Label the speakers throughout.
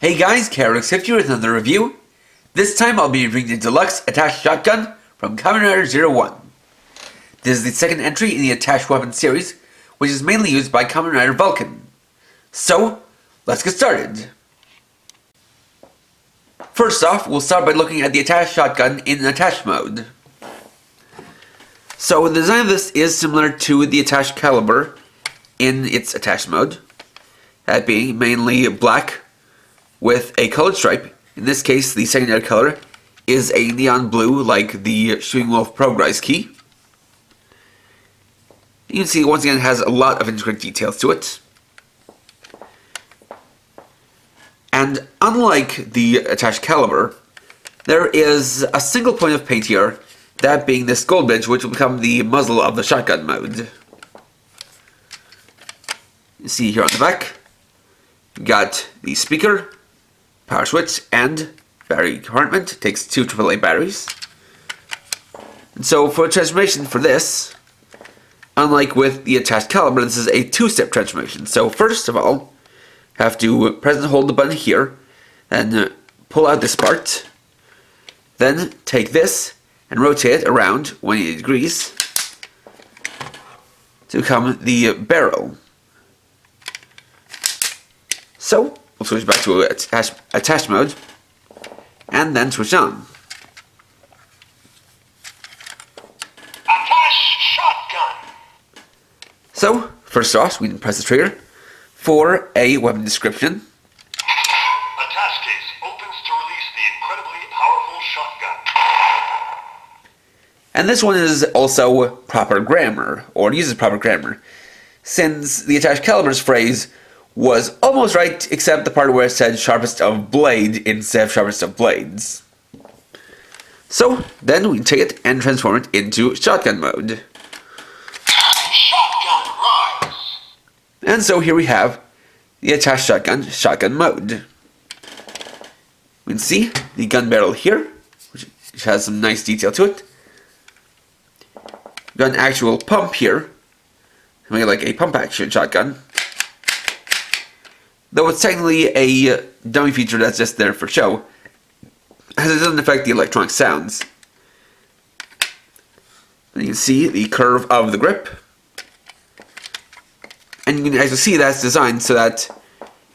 Speaker 1: Hey guys, KABAN here with another review. This time I'll be reviewing the deluxe Attache shotgun from Kamen Rider 01. This is the second entry in the Attache weapon series, which is mainly used by Kamen Rider Vulcan. So, let's get started. First off, we'll start by looking at the Attache shotgun in Attache mode. So the design of this is similar to the Attache caliber in its Attache mode, that being mainly black with a colored stripe. In this case, the secondary color is a neon blue like the Shooting Wolf ProgRise Key. You can see once again it has a lot of intricate details to it. And unlike the Attache caliber, there is a single point of paint here, that being this gold bridge, which will become the muzzle of the shotgun mode. You see here on the back, you got the speaker, power switch, and battery compartment. It takes 2 AAA batteries. And so for a transformation for this, unlike with the Attache caliber, this is a 2-step transformation. So first of all, have to press and hold the button here, and pull out this part. Then take this and rotate it around 180 degrees to become the barrel. So we'll switch back to attach mode and then switch on.
Speaker 2: Attache shotgun.
Speaker 1: So first off, we can press the trigger for a weapon description.
Speaker 2: Attache case opens to release the incredibly powerful shotgun.
Speaker 1: And this one is also proper grammar, or uses proper grammar, since the Attache caliber's phrase was almost right, except the part where it said sharpest of blade instead of sharpest of blades. So then we can take it and transform it into shotgun mode.
Speaker 2: Shotgun rise.
Speaker 1: And so here we have the Attache shotgun mode. We can see the gun barrel here, which has some nice detail to it. We've got an actual pump here, like a pump action shotgun. Though it's technically a dummy feature that's just there for show, as it doesn't affect the electronic sounds. And you can see the curve of the grip. And you can actually see that's designed so that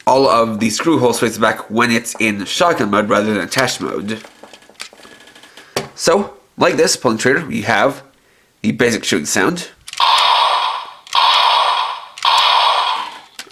Speaker 1: all of the screw holes face back when it's in shotgun mode rather than attached mode. So, like this, pulling the trigger, we have the basic shooting sound.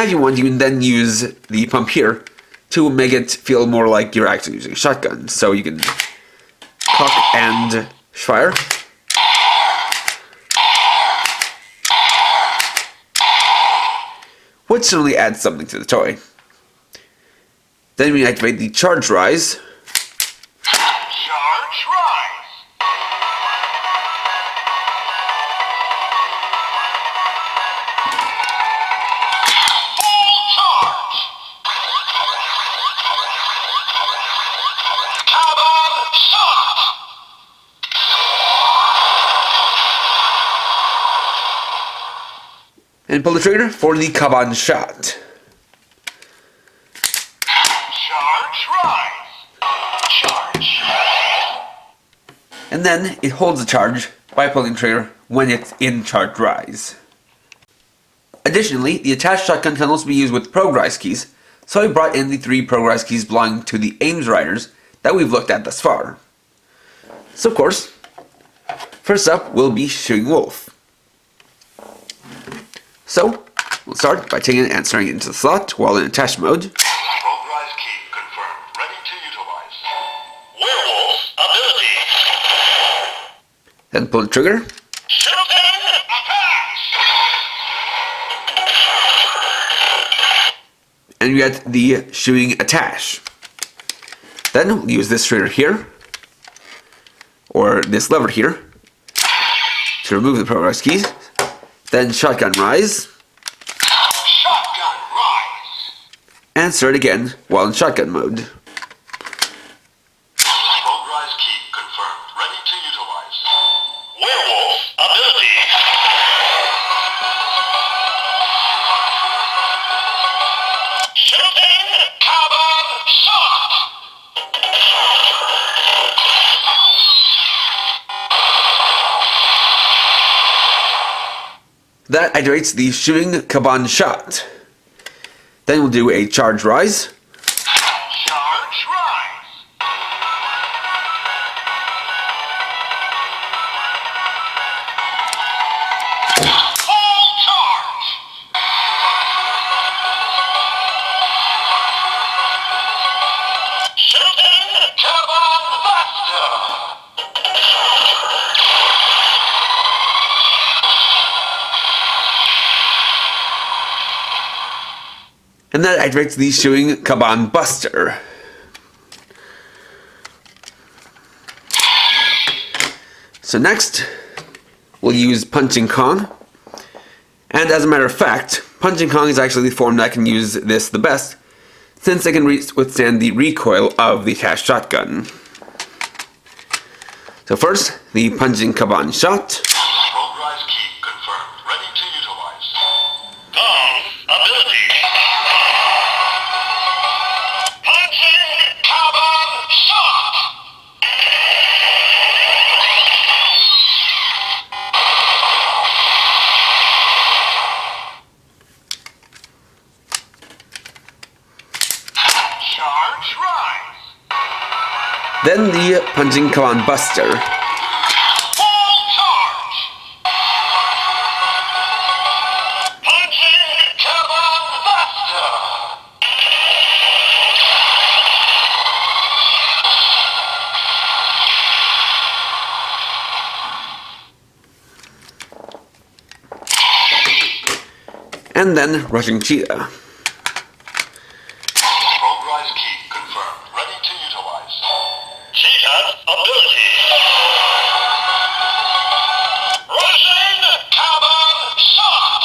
Speaker 1: If you want, you can then use the pump here to make it feel more like you're actually using a shotgun. So you can cock and fire. Which certainly adds something to the toy. Then we activate the CHARGERISE. And pull the trigger for the KABAN shot.
Speaker 2: Charge.
Speaker 1: And then it holds the charge by pulling the trigger when it's in CHARGERISE. Additionally, the Attache shotgun can also be used with ProgRise keys, so I brought in the 3 ProgRise keys belonging to the Ames riders that we've looked at thus far. So of course, first up will be Shooting Wolf. So, we'll start by taking it and inserting it into the slot while in attached mode.
Speaker 2: ProgRise key confirmed. Ready to utilize. Werewolf's ability.
Speaker 1: Then pull the trigger.
Speaker 2: Shooting attache.
Speaker 1: And you get the shooting Attache. Then we'll use this trigger here, or this lever here, to remove the ProgRise keys. Then shotgun rise.
Speaker 2: Shotgun rise.
Speaker 1: And start again while in shotgun mode.
Speaker 2: ProgRise key confirmed. Ready to utilize. Werewolf's ability. Shooting KABAN
Speaker 1: That activates the shooting KABAN shot. Then we'll do a charge rise.
Speaker 2: Charge rise. Full charge. Shooting KABAN faster.
Speaker 1: And that activates the shooting KABAN buster. So next, we'll use Punching Kong. And as a matter of fact, Punching Kong is actually the form that can use this the best, since it can withstand the recoil of the Attache shotgun. So first, the Punching KABAN shot.
Speaker 2: ProgRise Key confirmed. Ready to utilize. Kong's ability. Punching KABAN shot. Charge rise.
Speaker 1: Then the Punching KABAN buster.
Speaker 2: Full charge. Punching KABAN faster.
Speaker 1: And then Rushing Cheetah.
Speaker 2: ProgRise Key confirmed. Ready to utilize. Cheetah's ability. Rushing KABAN shot.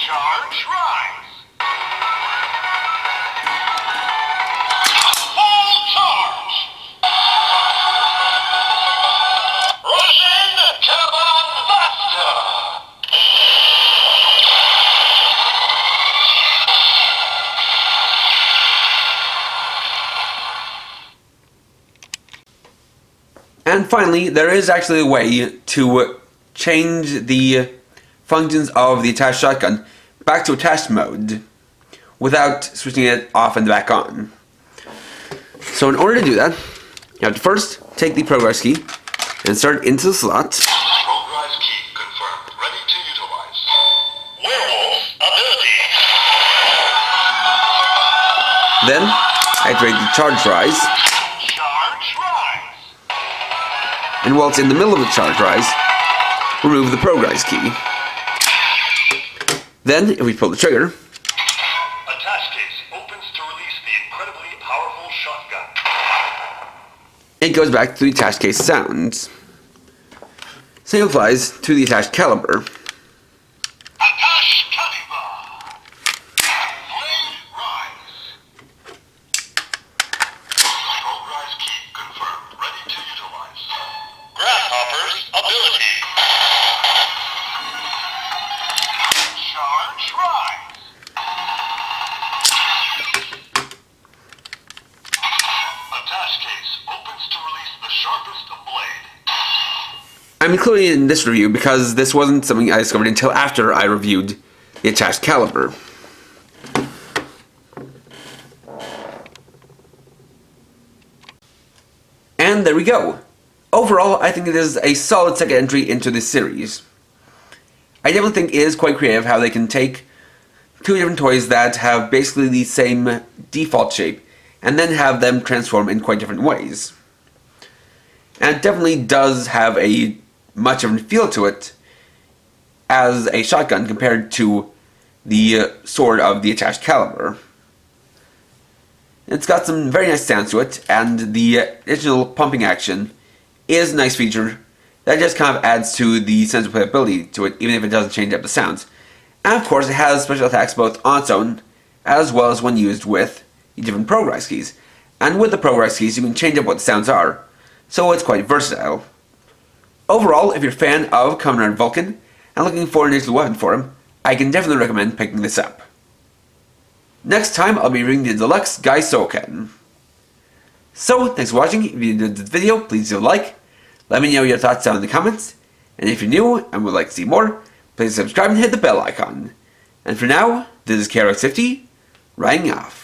Speaker 2: Charge rise. Full charge. Rushing KABAN faster.
Speaker 1: And finally, there is actually a way to change the functions of the attached shotgun back to attached mode without switching it off and back on. So in order to do that, you have to first take the ProgRise key and insert it into the slot.
Speaker 2: ProgRise Key confirmed. Ready to utilize. Werewolf's ability.
Speaker 1: Then activate the charge rise,
Speaker 2: Charge rise.
Speaker 1: and while it's in the middle of the charge rise, remove the ProgRise key. Then, if we pull the trigger,
Speaker 2: Attache case opens to release the incredibly powerful shotgun.
Speaker 1: it goes back to the attached case sounds. Same applies to the attached caliber.
Speaker 2: Attache caliber. Blade rise. ProgRise Key confirmed. Ready to utilize. Grasshopper's ability. Charge rise. Attache case opens to release the sharpest blade.
Speaker 1: I'm including it in this review because this wasn't something I discovered until after I reviewed the attached caliber. And there we go. Overall, I think it is a solid second entry into this series. I definitely think it is quite creative how they can take two different toys that have basically the same default shape and then have them transform in quite different ways. And it definitely does have a much different feel to it as a shotgun compared to the sword of the attached caliber. It's got some very nice sounds to it, and the additional pumping action is a nice feature that just kind of adds to the sense of playability to it, even if it doesn't change up the sounds. And of course, it has special attacks both on its own, as well as when used with the different ProgRise keys. And with the ProgRise keys, you can change up what the sounds are, so it's quite versatile. Overall, if you're a fan of Kamen Rider Vulcan and looking for an digital weapon for him, I can definitely recommend picking this up. Next time I'll be reading the Deluxe Gaisoken. So, thanks for watching. If you enjoyed this video, please do like. Let me know your thoughts down in the comments. And if you're new and would like to see more, please subscribe and hit the bell icon. And for now, this is KRX50, writing off.